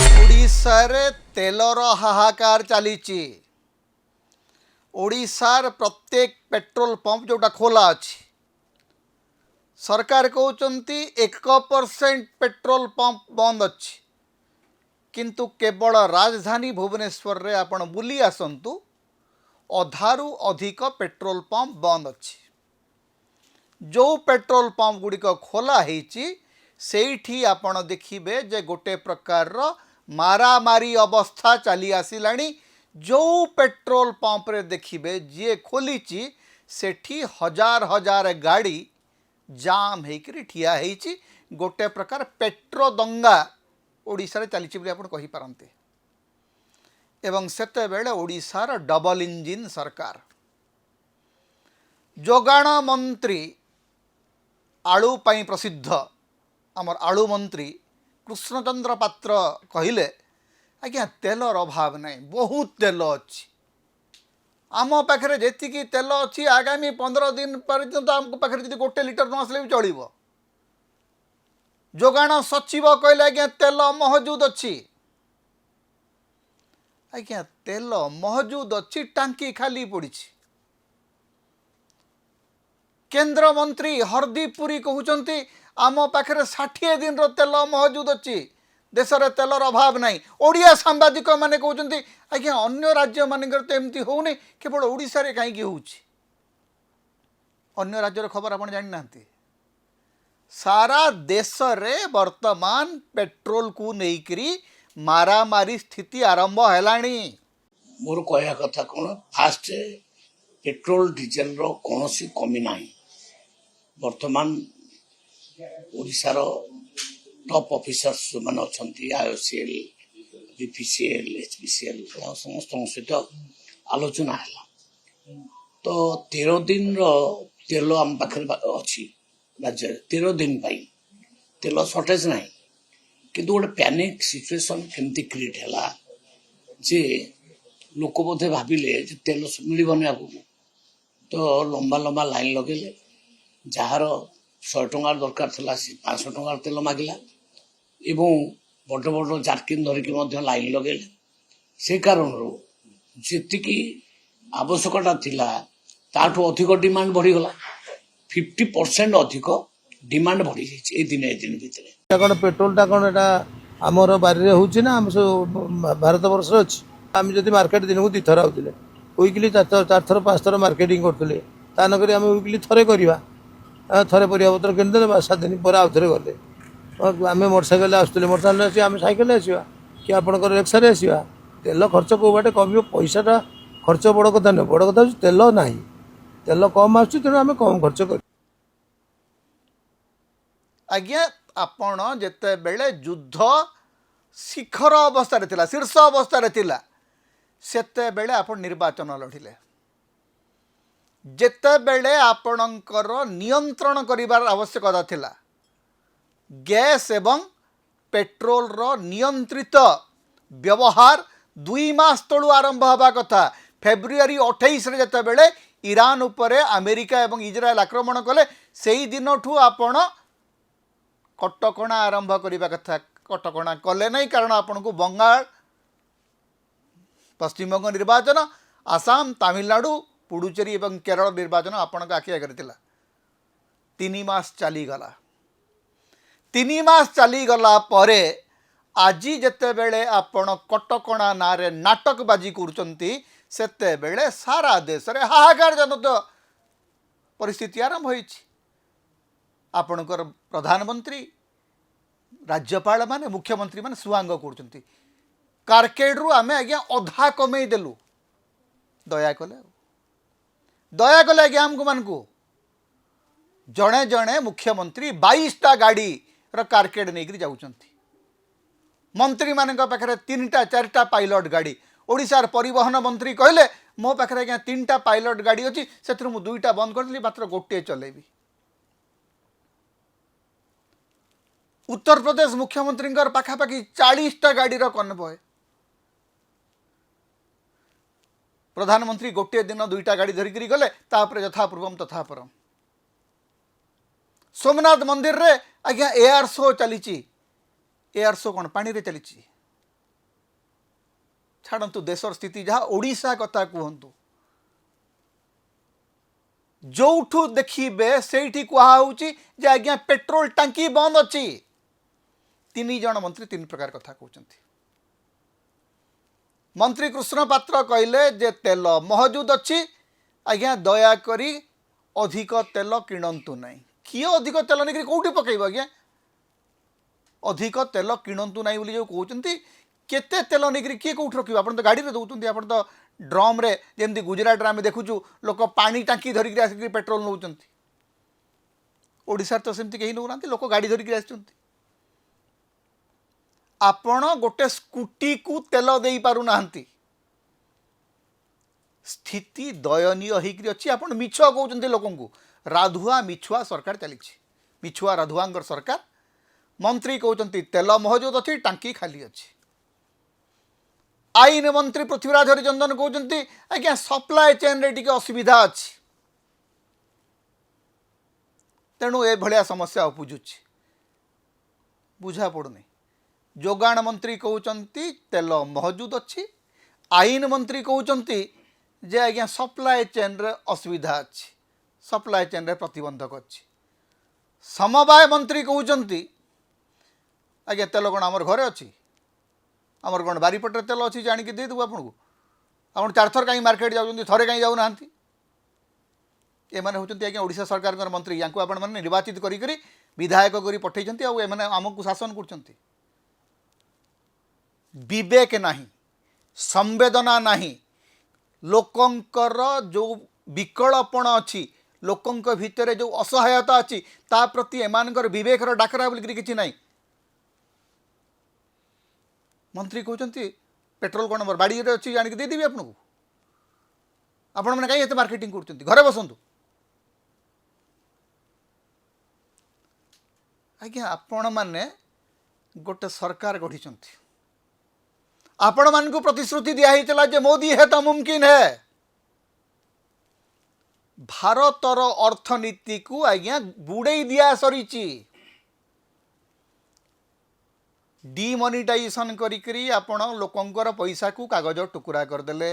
ओडिशार तेलर हाहाकार चली। ओडिशार प्रत्येक पेट्रोल पंप जोटा खोला अच्छी सरकार कहते 1% पेट्रोल पंप बंद अच्छी किंतु केवल राजधानी भुवनेश्वर रे आपण बुली आसतु अधारू अधिक पेट्रोल पंप बंद अच्छी। जो पेट्रोल पंप गुड़िक खोला होठी आपण देखिए जे गोटे प्रकार मारामारी अवस्था चली आसिलानी। जो पेट्रोल पंप रे देखिए जी खोली सेठी हजार हजार गाड़ी जाम होकर ठिया होती। गोटे प्रकार पेट्रो दंगा ओडिशा रे चली बोली आपण कहि पारंते। एवं सेते बेले ओडिशार डबल इंजिन सरकार जोगाण मंत्री आलू पाई प्रसिद्ध आमर आलू मंत्री कृष्णचंद्र पात्र कहले आज्ञा तेलर अभाव नहीं, बहुत तेल अच्छी आम पाखे जी तेल अच्छी आगामी 15 दिन पर्यंत आम पाखे जी गोटे लिटर न आसले भी चलो। जोगाण सचिव कहले आज्ञा तेल महजूद अच्छी। आज्ञा तेल महजूद अच्छी टांकी खाली पड़ी। केंद्र मंत्री हरदीप पुरी कहते आम पाखे 60 दिन तेल महजूद अच्छी, देश में तेलर अभाव नहीं। ओडिया सांबादिक मैंने कहते आज्ञा अन्य राज्य मानकर तो एमती होनी, केवल ओडिशा रे कहीं होउछि। अन्य राज्यर खबर आप जानी ना। सारा देश रे वर्तमान पेट्रोल को लेकरी मारामारी स्थिति आरंभ हैलानी। मोर कहया कथा कौन, फास्ट पेट्रोल डीजेल रो कौन सी कमी नहीं। वर्तमान ओडिशार टॉप ऑफिसर्स जो मैंने अच्छा आईओसीएल बीपीसीएल एचपीसीएल समस्त सहित आलोचना है। तो 13 दिन तेल आम पाखे अच्छी राज्य 13 दिन तेल सर्टेज ना किंतु गोटे पैनिक सिचुएशन केमती क्रिएट है जे लोक बोधे भाविले तेल मिलबनी आगू तो लंबा लंबा लाइन लगेले। जार 100 टंकार दरकार था 500 टंकार तेल मागिला एवं बड़ बड़ जार्किन धरिकी लाइन लगेले। से कारण जी आवश्यकता थिला ताठू अधिक डिमांड बढ़ीगला। 50% अधिक डिमांड बढ़ी जाइए दिन भितर। कौन पेट्रोल टा कौन आमर बारी होची ना आम सब भारत वर्ष अच्छी आम जब मार्केट दिन को 2 थर आउले वीकली 4 थर 5 थर मार्केटिंग करते नक आम वीकली थे करवा थे परिवापत्र किनदे 7 दिन पर आउ थे गले आम मोटरसाइकेल आसुले मोटरसाइकेल आम साइकेल आसवा कि आपंकर रिक्शा आसवा। तेल खर्च कौ बाटे कम पैसाटा खर्च बड़ कथा नुह, बड़ कथा तेल ना तेल कम आसुँ तेणु आम कम खर्च कर। आज्ञा आपण जेते बेले युद्ध शिखर अवस्था रे थिला, शीर्ष अवस्था रे थिला, सेते बेले आपण निर्वाचन लढ़िले। जेते बेले आपणकर नियंत्रण करिवार आवश्यकता थिला, गैस एवं पेट्रोल रो नियंत्रित व्यवहार 2 मास तलू आरंभ हवा कथा। फेब्रुआरी 28 रे जेते बेले ईरान उपरे अमेरिका एवं इजराइल आक्रमण कले सेही दिनठू आपण कटकणा आरंभ करने कथा। कटकणा कले नहीं कारण आपन को बंगाल पश्चिमबंग निर्वाचन, आसाम, तमिलनाडु, पुडुचेरी एवं केरल निर्वाचन आपण आखि आगे 3 मास चलीगला। 3 मास चलीगला परे आज जेते बेले आपण कटकणा नारे नाटकबाजी करुचंती सेते बेले सारा देश रे हाहाकार जनत परिस्थिति आरंभ होइछि। आपणकर प्रधानमंत्री राज्यपाल माने मुख्यमंत्री माने सुआंग कर कारकेड रु आमे आज्ञा अधा कमे देलु। दया कले आज्ञा आमको मान को जड़े जड़े मुख्यमंत्री 22टा गाड़ी रो कारकेड नहीं जाउचंती। मंत्री मान पाखे 3टा 4टा पायलट गाड़ी। ओडिशार परिवहन मंत्री कहले मो पाखे आज्ञा 3टा पायलट गाड़ी अच्छी से 2टा बंद कर मात्र गोटे चलेबी। उत्तर प्रदेश मुख्यमंत्री पाखापाखि 40टा गाड़ी कन्वय। प्रधानमंत्री गोटे दिन 2टा गाड़ी धरिकी गले तापर यथापूर्वम तथापरम। सोमनाथ मंदिर रे आज्ञा एआर शो चली एआर शो कौन पानी रे चली छाड़ू देशर स्थिति जहाँ ओडिशा कथा कहतु जोठू देखिए से कहुच्ची जे आज्ञा पेट्रोल टांकी बंद अच्छी 3 जन मंत्री 3 प्रकार कथा कहते। मंत्री कृष्ण पात्र कहले जे तेल महजूद अच्छी आज्ञा दयाकरी अधिक तेल किणतु नहीं किए अधिक तेल नहीं कौटी पकड़ आज्ञा अधिक तेल किणतु नहीं बोली जो कहते केते तेल नहीं किए कौट रखिए आप तो गाड़ी में दौरान आप तो ड्रम रे जमी गुजरात में देखुचु लोक पानी टांकी धरिक आसिक पेट्रोल नौ ओडिशा तो सेमती कहीं नौना लोक गाड़ी धरिक आपण गोटे स्कूटी को तेल दे पारुना स्थिति दयनीय होकर अच्छी आप मिछ कहते लोक राधुआ मिछुआ सरकार चली मिछुआ राधुआ सरकार मंत्री कहते तेल महजूद अच्छी टांकी खाली अच्छी आईन मंत्री पृथ्वीराज हरिचंदन कहते आज्ञा सप्लाय चेन रे टिके असुविधा अच्छी तेणु ए भलिया समस्या उपुजुची बुझा पड़ुनी जोगाण मंत्री कहते तेल महजूद अच्छी आईन मंत्री कहते जे आज्ञा सप्लाय चेन रे असुविधा अच्छी सप्लाय चेन रे प्रतिबंधक अच्छी समवाय मंत्री कहते आज्ञा तेल कौन आमर घरे अच्छी आमर कौन बारीपटे तेल अच्छी जानिक देदेबू आपको आप 4 थर कहीं मार्केट जाऊँ थे कहीं जाऊना एमाने होचंती आज्ञा ओडिशा सरकार मंत्री या आपण मैंने निर्वाचित करी विधायक करी पठेइछंती आ एमाने आमको शासन करछंती विवेक नहीं संवेदना नहीं लोकंकर जो विकलपण अच्छी लोकंक भितर जो असहायता अच्छी ता प्रति एमानकर विवेकर डाकरा बोलिक किछि नहीं मंत्री कहते पेट्रोल कौन मोर बाड़ी अच्छी जानिक देदेवी आपको आपण मैंने कहीं मार्केटिंग करछंती घरे बसंतु आज्ञा आपण मैंने गोटे सरकार गढ़ी आपण मान को प्रतिश्रुति दिया जे मोदी है तो मुमकिन है भारतर अर्थनीति को आज्ञा बुड़े दिया सरी डिमोनिटाइजेशन करी आपण लोकंकर पैसा को कागज टुकुरा करदेले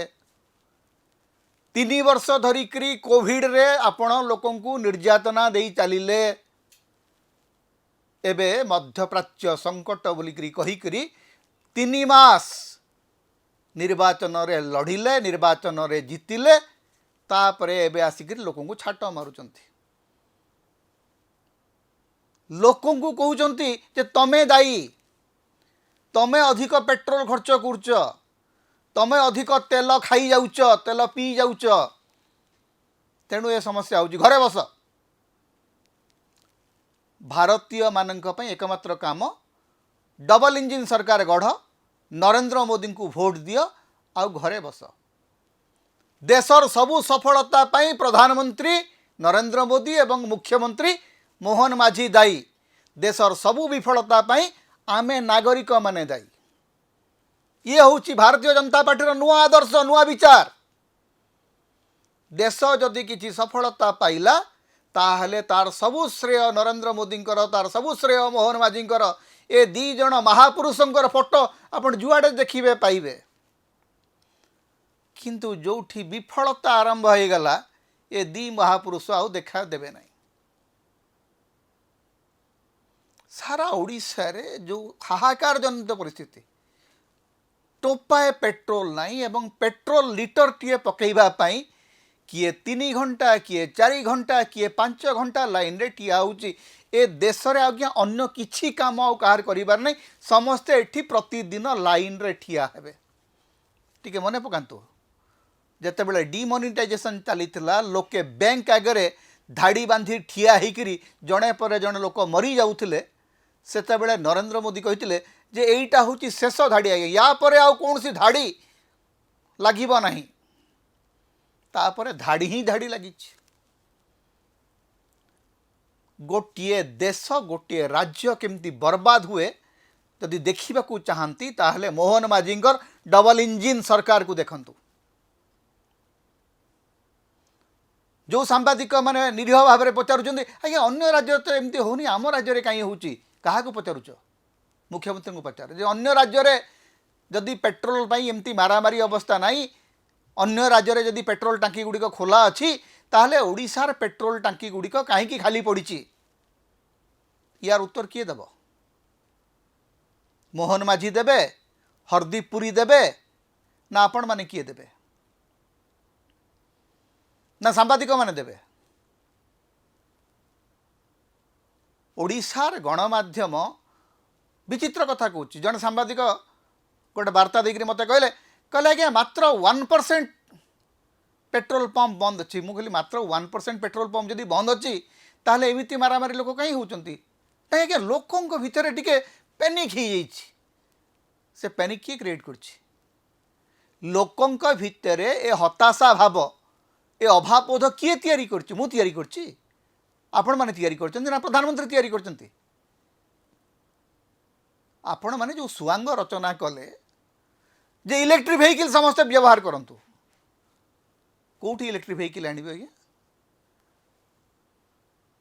3 वर्ष धरिकी कोविड रे आपण लोकं को निर्यातना दे चलिले एबे मध्यप्राच्य संकट बोलिकी कहीकरी 3 मास निर्वाचन रे लड़िले निर्वाचन रे जीतिले तापरे एबे आसिक लोकं को छाट मारुचंती लोकं को कहउचंती जे तमे दायी तमे अधिक पेट्रोल खर्च करछ तमे अधिक तेल खाई जाउछ तेल पी जाउछ तेणु ये समस्या होची घरे बस भारतीय मानक पई एकमात्र काम डबल इंजिन सरकार गढ़ नरेंद्र मोदी को भोट दियो आ घरे बस देशर सबु सफलता पई प्रधानमंत्री नरेंद्र मोदी एवं मुख्यमंत्री मोहन माझी दायी देशर सबु विफलता पई आमे नागरिक माने दायी ये होची भारतीय जनता पार्टी नुआ आदर्श नुआ विचार देश जदि किसी सफलता पाइला ताहले तार सबु श्रेय नरेंद्र मोदी तार सबु श्रेय मोहन माझी ए 2 जन महापुरुषंकर फोटो आपण जुआड़े देखिबे पाइबे किंतु जोठी विफलता आरंभ हो गला ए 2 महापुरुष आउ देखा देबे नहीं सारा ओडिशा रे जो हाहाकार जनित परिस्थिति टोपाए पेट्रोल नहीं एवं पेट्रोल लिटर टीए पकईबा पाई किए 3 घंटा किए 4 घंटा किए 5 घंटा लाइन रे ठिया होची ए देश रे आज्ञा अन्य किछि काम आ कार करिबार नहीं समस्ते एठी प्रतिदिन लाइन रे ठिया हेबे टिके मने पकांतु जेते बेले डिमोनिटाइजेशन चलीथिला लोके बैंक आगरे धाड़ी बांधी ठिया हिकरी जणे पर जणे लोक मरी जाउथिले सेते बेले नरेंद्र मोदी कहिथिले जे एईटा होची शेष धाड़ी आगे या परे आ कौन सी धाड़ी लागिबो नाही तापरे धाड़ी ही धाड़ी लगी गोटे देश गोटे राज्य केमती बर्बाद हुए जदि देखा चाहती ताहले मोहन माझींकर डबल इंजिन सरकार को देखंतु जो सांबादिक मैंने निरीह भाव में पचारुंच आज्ञा अन्य राज्य तो एमती होनी आम राज्य कहीं होची क्या पचारुच मुख्यमंत्री को पचार जे अन्य राज्य में जदि पेट्रोल एमती मारामारी अवस्था नहीं अन्य राज्य में जदि पेट्रोल टांकी गुड़िक खोला अच्छी ताहले ओडिशार पेट्रोल टांकी गुड़िक कहीं खाली पड़ी यार उत्तर किए देव मोहन माझी देवे हरदीप पुरी देवे ना आपण माने किए देवे ना सांबादिक माने देवे ओडिशार गणमाध्यम विचित्र कथा कहूँ जन सांबादिक गोटे वार्ता देकर मत कहले कहले आज्ञा मात्र 1% पेट्रोल पंप बंद अच्छी मुझे मात्र 1% पेट्रोल पंप जदि बंद अच्छी ताहले एमिति मारामारी लोक कहीं होती आज्ञा लोकों भितर टिके पैनिक हो से पैनिक किए क्रिएट करछि लोकों भितर ए हताशा भाव ए अभावबोध किए तैयारी करछि मु तैयारी करछि आपण माने तैयारी करछन्ति ना प्रधानमंत्री तैयारी करछन्ति आपण माने जो सुआंग रचना कले जे इलेक्ट्रिक व्हीकल समस्त व्यवहार करंतु कोठी इलेक्ट्रिक व्हीकल आनिबे आज्ञा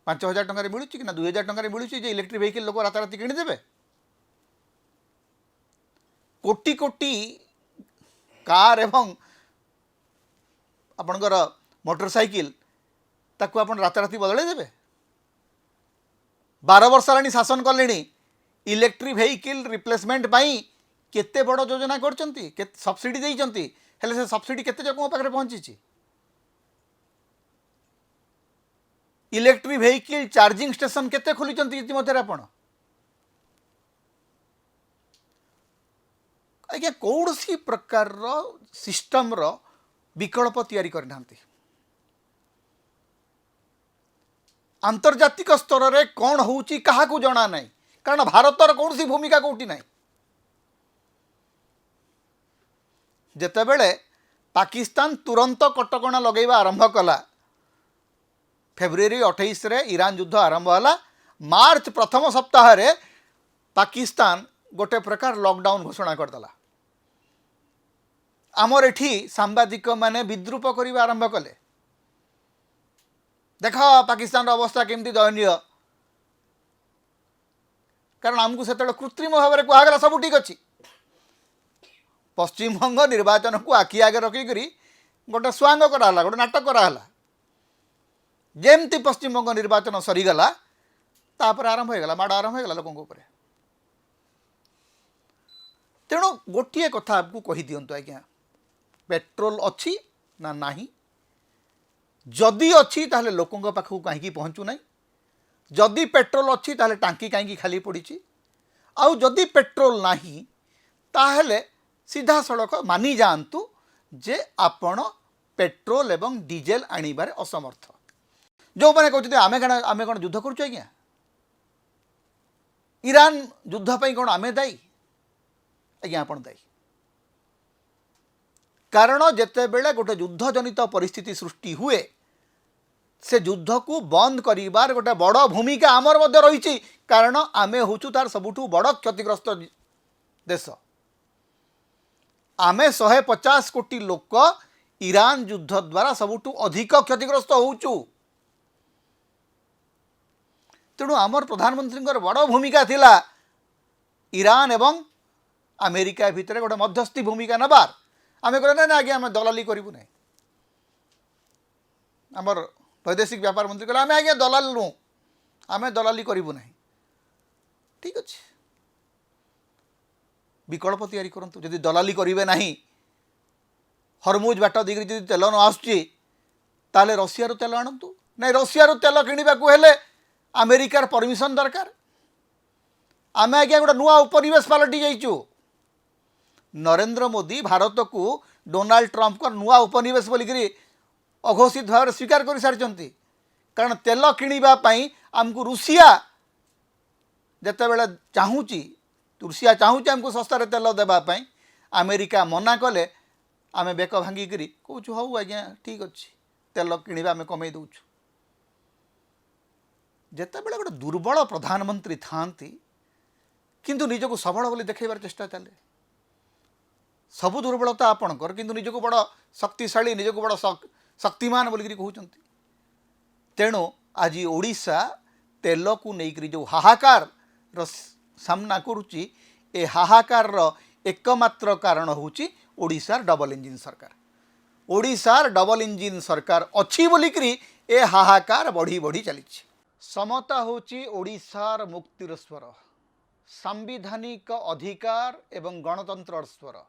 5,000 टंका मिलूँ कि ना 2,000 टंका मिलूँ जे इलेक्ट्रिक व्हीकल लोक राताराति किणिदेवे कोटी कोटी कार एवं आपणकर मोटरसाइकिल ताकू आपण राताराति बदल देवे 12 वर्ष हेलाणी शासन कले इलेक्ट्रिक व्हीकल रिप्लेसमेंट पाई केते बड़ योजना करचंती सब्सिडी देइचंती हेले से सब्सिडी केते लोक पाखरे पहुंची इलेक्ट्रिक व्हीकल चार्जिंग स्टेशन केते खोलिचंती इतिमध्ये आपण आज्ञा कौन सी प्रकार सिस्टम रो विकल्प तैयारी करना आंतर्जातिक स्तर रे कौन होउची कहा को जना नहीं कारण भारतर कौन सी भूमिका कोटी नहीं जेतेबेले पाकिस्तान तुरंत कटकणा लगेवा आरंभ कला फेब्रुआरी 28 रे ईरान युद्ध आरंभ होला मार्च प्रथम सप्ताह रे पाकिस्तान गोटे प्रकार लॉकडाउन घोषणा करदेला आमर एठी सांबादिक माने विद्रूप करने आरंभ कले देख पाकिस्तान अवस्था केमती दयनीय कारण आमको से कृत्रिम भाव में कहगला सब ठीक अच्छी पश्चिमबंग निर्वाचन को आखि आगे रखिक गोटे स्वांग कराला गोटे नाटक कराला जेमती पश्चिमबंग निर्वाचन सरीगला तापर आरंभ होगा माड़ आरंभ होगा लोकों तेणु गोटे कथा आपको कही दिंतु आज्ञा पेट्रोल अच्छी ना नहीं जदि अच्छी ताहले लोकों पाखु कहीं पहुँचू ना जदि पेट्रोल अच्छी ताहले टांकी कहीं खाली पड़ी आउ जदि पेट्रोल नहीं ताहले सीधा सड़क मानि जातु जे आपण पेट्रोल एवं डीजेल आनिबारे असमर्थ जो मैंने कहते आमे कौन युद्ध करुँ आज्ञा ईरान युद्ध पर कौन आमे दायी आज्ञा आपण दायी कारण जेतेबेले गोटे युद्ध जनित परिस्थिति सृष्टि हुए से युद्ध को बंद करिबार गोटे बड़ भूमिका आमर मध्य रही कारण आमे होचु तार सबुठु बड़ क्षतिग्रस्त देश आमे 150 कोटी लोक ईरान युद्ध द्वारा सबुठु अधिक क्षतिग्रस्त होचु तेणु आमर प्रधानमंत्री बड़ भूमिका थिला ईरान एवं अमेरिका भितर गोटे मध्यस्थी भूमिका नबार आमे कहले ना आज्ञा आम दलाली करूँ ना आमर वैदेशिक व्यापार मंत्री कहले आमे आज्ञा दलाल नु आमे दलाली करूँ ना ठीक अच्छे विकल्प तैयारी करंतु जदि दलाली करेंगे ना हरमुज बाट देकर जब तेल न आसुची ताले रशिया रू तेल आणतु ना रशिया रू तेल किणवा हेले अमेरिकार परमिशन दरकार आमे आज्ञा गोटे नुआ उपनिवेश पलटि जाइचु नरेंद्र मोदी भारत को डोनाल्ड ट्रंप को नुआ उपनिवेश बोलिकी अघोषित भाव स्वीकार कर सारी कारण तेल किणापी आमको रुषिया जितेबले चाहूँगी रुषिया चाहूँगी आमको सस्तार तेल देवाई अमेरिका मना कले आमे बेक भांगिक कौचु हूँ आज्ञा ठीक अच्छे तेल किणवा आम कमे दौचु जितेबले गोटे दुर्बल प्रधानमंत्री था किंतु निजको सबल बोली देखाइबार चेष्टा चले सबु दुर्बलता आपणकर किंतु निजको बड़ शक्तिशाली निजको बड़ शक्तिमान बोलिकी कहते तेणु आज ओडिशा तेल को लेकर जो हाहाकार सामना करुच्ची ए हाहाकार एकमात्र कारण होची ओडिशार डबल इंजिन सरकार। ओडिशार डबल इंजिन सरकार अच्छी बोलिकी ए हाहाकार बढ़ी बढ़ी चली। समता होची ओडिशार मुक्तिर स्वर, सांविधानिक अधिकार एवं गणतंत्र स्वर।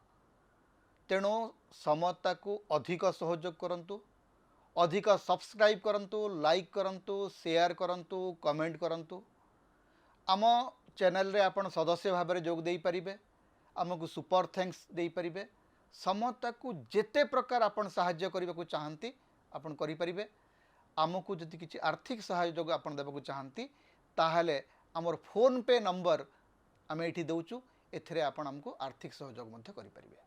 तेणु समता को अधिक सहयोग करंतु, अधिक सब्सक्राइब करंतु, लाइक करंतु, शेयर करंतु, कमेंट करंतु। आम चैनल रे आपण सदस्य भाव में जोग दे पारिबे, आमको सुपर थैंक्स दे पारिबे। समता को जेते प्रकार आपण सहाय्य करबा को चाहंती आपण करि पारिबे। आमको जदि किछि आर्थिक सहयोग आपण देबा को चाहंती ताहले हमर फोन पे नंबर आमे एठी दउचु, एथरे आपण हमको आर्थिक सहयोग मध्य करि पारिबे।